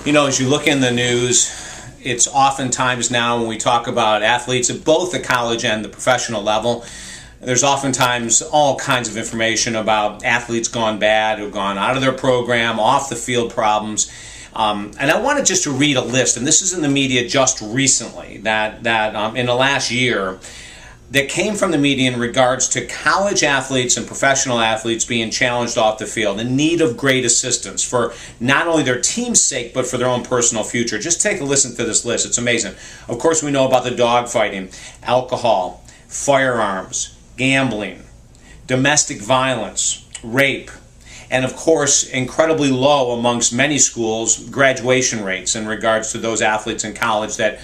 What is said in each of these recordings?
You know, as you look in the news, it's oftentimes now when we talk about athletes at both the college and the professional level, there's oftentimes all kinds of information about athletes gone bad, who've gone out of their program, off the field problems. And I wanted just to read a list, and this is in the media just recently, that in the last year, that came from the media in regards to college athletes and professional athletes being challenged off the field, in need of great assistance for not only their team's sake, but for their own personal future. Just take a listen to this list. It's amazing. Of course, we know about the dogfighting, alcohol, firearms, gambling, domestic violence, rape, and of course, incredibly low amongst many schools, graduation rates in regards to those athletes in college that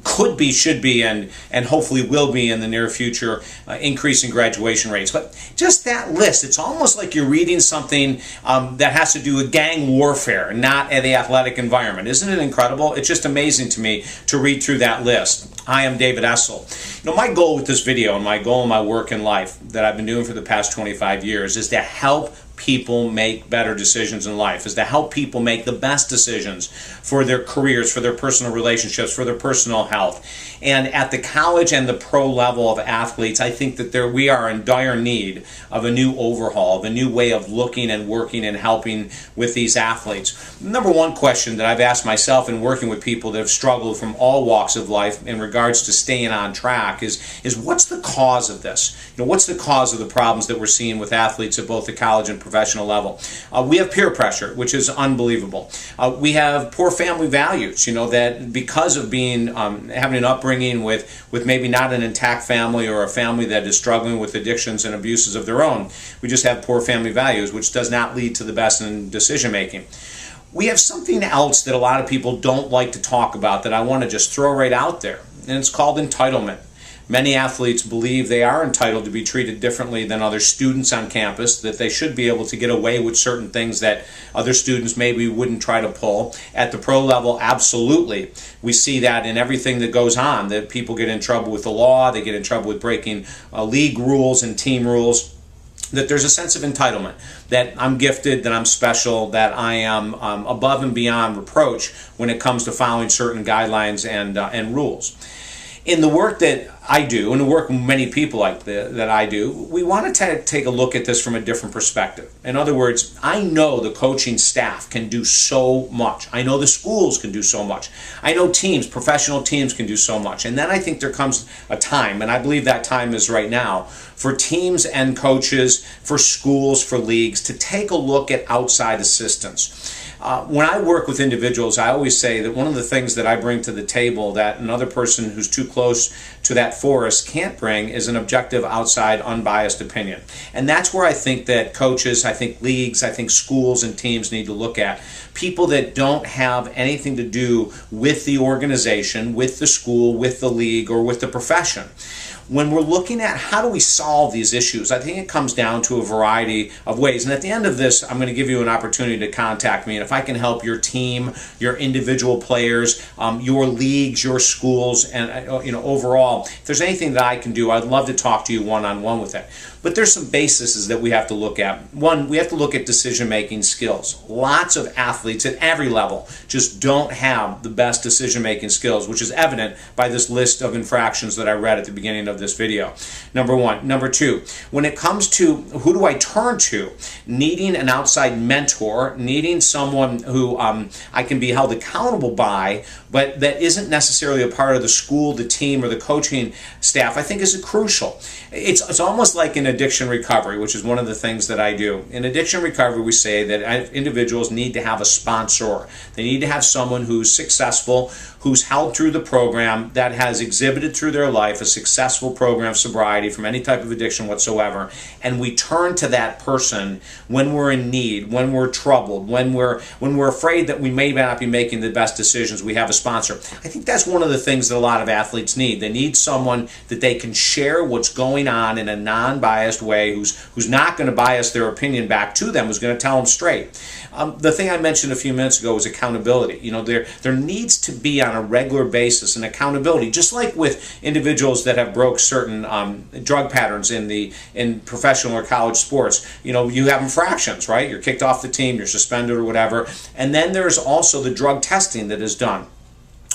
could be, should be, and hopefully will be in the near future, increasing graduation rates. But just that list, it's almost like you're reading something that has to do with gang warfare, not the athletic environment. Isn't it incredible? It's just amazing to me to read through that list. Hi, I'm David Essel. You know, my goal with this video and my goal in my work in life that I've been doing for the past 25 years is to help people make better decisions in life, is to help people make the best decisions for their careers, for their personal relationships, for their personal health. And at the college and the pro level of athletes, I think that we are in dire need of a new overhaul, of a new way of looking and working and helping with these athletes. Number one question that I've asked myself in working with people that have struggled from all walks of life in regards to staying on track is what's the cause of this? You know, what's the cause of the problems that we're seeing with athletes at both the college and professional level? We have peer pressure, which is unbelievable. We have poor family values, you know, that because of being having an upbringing with maybe not an intact family or a family that is struggling with addictions and abuses of their own, we just have poor family values, which does not lead to the best in decision making. We have something else that a lot of people don't like to talk about that I want to just throw right out there, and it's called entitlement. Many athletes believe they are entitled to be treated differently than other students on campus, that they should be able to get away with certain things that other students maybe wouldn't try to pull. At the pro level, absolutely. We see that in everything that goes on, that people get in trouble with the law, they get in trouble with breaking league rules and team rules. That there's a sense of entitlement, that I'm gifted, that I'm special, that I am above and beyond reproach when it comes to following certain guidelines and rules. In the work that I do, and the work many people like that I do, we want to take a look at this from a different perspective. In other words, I know the coaching staff can do so much. I know the schools can do so much. I know teams, professional teams can do so much. And then I think there comes a time, and I believe that time is right now, for teams and coaches, for schools, for leagues, to take a look at outside assistance. When I work with individuals, I always say that one of the things that I bring to the table that another person who's too close to that forest can't bring is an objective, outside, unbiased opinion. And that's where I think that coaches, I think leagues, I think schools and teams need to look at. People that don't have anything to do with the organization, with the school, with the league, or with the profession. When we're looking at how do we solve these issues, I think it comes down to a variety of ways. And at the end of this, I'm going to give you an opportunity to contact me. And if I can help your team, your individual players, your leagues, your schools, and you know, overall, if there's anything that I can do, I'd love to talk to you one-on-one with it. But there's some bases that we have to look at. One, we have to look at decision-making skills. Lots of athletes at every level just don't have the best decision-making skills, which is evident by this list of infractions that I read at the beginning of this video. Number one. Number two, when it comes to who do I turn to, needing an outside mentor, needing someone who I can be held accountable by, but that isn't necessarily a part of the school, the team, or the coaching staff, I think is crucial. It's almost like in addiction recovery, which is one of the things that I do. In addiction recovery, we say that individuals need to have a sponsor. They need to have someone who's successful, who's held through the program, that has exhibited through their life a successful program of sobriety from any type of addiction whatsoever. And we turn to that person when we're in need, when we're troubled, when we're afraid that we may not be making the best decisions. We have a sponsor. I think that's one of the things that a lot of athletes need. They need someone that they can share what's going on in a non-biased way, who's not going to bias their opinion back to them, who's going to tell them straight. The thing I mentioned a few minutes ago was accountability. You know, there needs to be on a regular basis and accountability, just like with individuals that have broke certain drug patterns in professional or college sports. You know, you have infractions, right? You're kicked off the team, you're suspended or whatever. And then there's also the drug testing that is done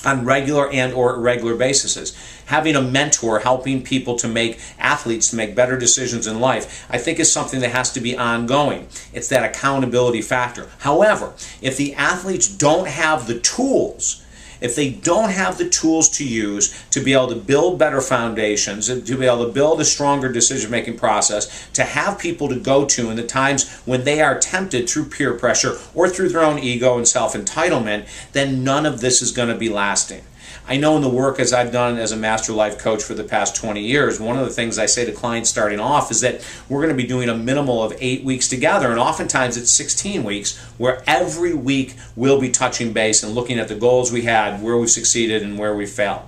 on regular and or irregular bases. Having a mentor helping people to make athletes to make better decisions in life, I think is something that has to be ongoing. It's that accountability factor. However, if the athletes don't have the tools, if they don't have the tools to use to be able to build better foundations, to be able to build a stronger decision-making process, to have people to go to in the times when they are tempted through peer pressure or through their own ego and self-entitlement, then none of this is going to be lasting. I know in the work as I've done as a master life coach for the past 20 years, one of the things I say to clients starting off is that we're going to be doing a minimal of 8 weeks together, and oftentimes it's 16 weeks, where every week we'll be touching base and looking at the goals we had, where we've succeeded and where we failed.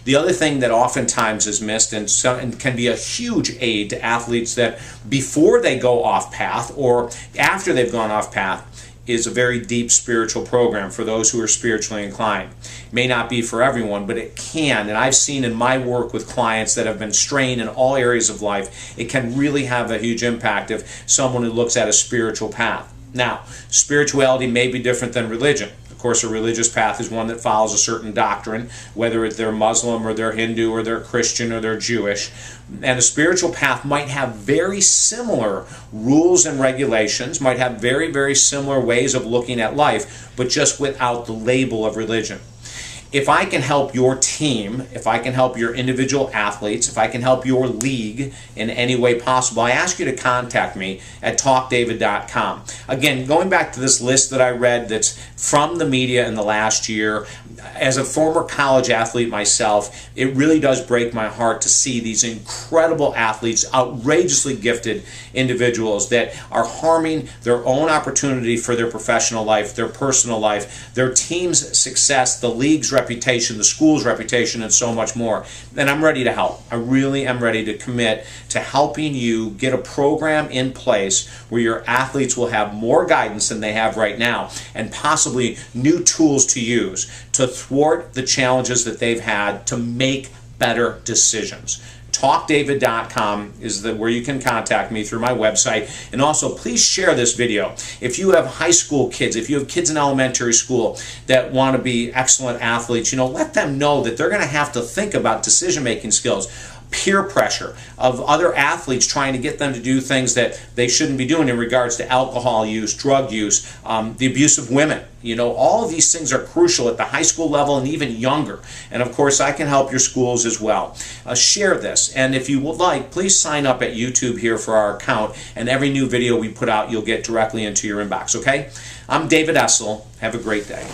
The other thing that oftentimes is missed and can be a huge aid to athletes that before they go off path or after they've gone off path is a very deep spiritual program for those who are spiritually inclined. It may not be for everyone, but it can. And I've seen in my work with clients that have been strained in all areas of life, it can really have a huge impact if someone who looks at a spiritual path. Now, spirituality may be different than religion. Of course, a religious path is one that follows a certain doctrine, whether they're Muslim or they're Hindu or they're Christian or they're Jewish. And a spiritual path might have very similar rules and regulations, might have very, very similar ways of looking at life, but just without the label of religion. If I can help your team, if I can help your individual athletes, if I can help your league in any way possible, I ask you to contact me at talkdavid.com. Again, going back to this list that I read that's from the media in the last year, as a former college athlete myself, it really does break my heart to see these incredible athletes, outrageously gifted individuals that are harming their own opportunity for their professional life, their personal life, their team's success, the league's reputation, the school's reputation, and so much more. And I'm ready to help. I really am ready to commit to helping you get a program in place where your athletes will have more guidance than they have right now, and possibly new tools to use to thwart the challenges that they've had to make better decisions. TalkDavid.com is where you can contact me through my website. And also, please share this video. If you have high school kids, if you have kids in elementary school that want to be excellent athletes, let them know that they're going to have to think about decision-making skills, peer pressure of other athletes trying to get them to do things that they shouldn't be doing in regards to alcohol use, drug use, the abuse of women. All of these things are crucial at the high school level and even younger. And of course, I can help your schools as well. Share this. And if you would like, please sign up at YouTube here for our account. And every new video we put out, you'll get directly into your inbox, okay? I'm David Essel. Have a great day.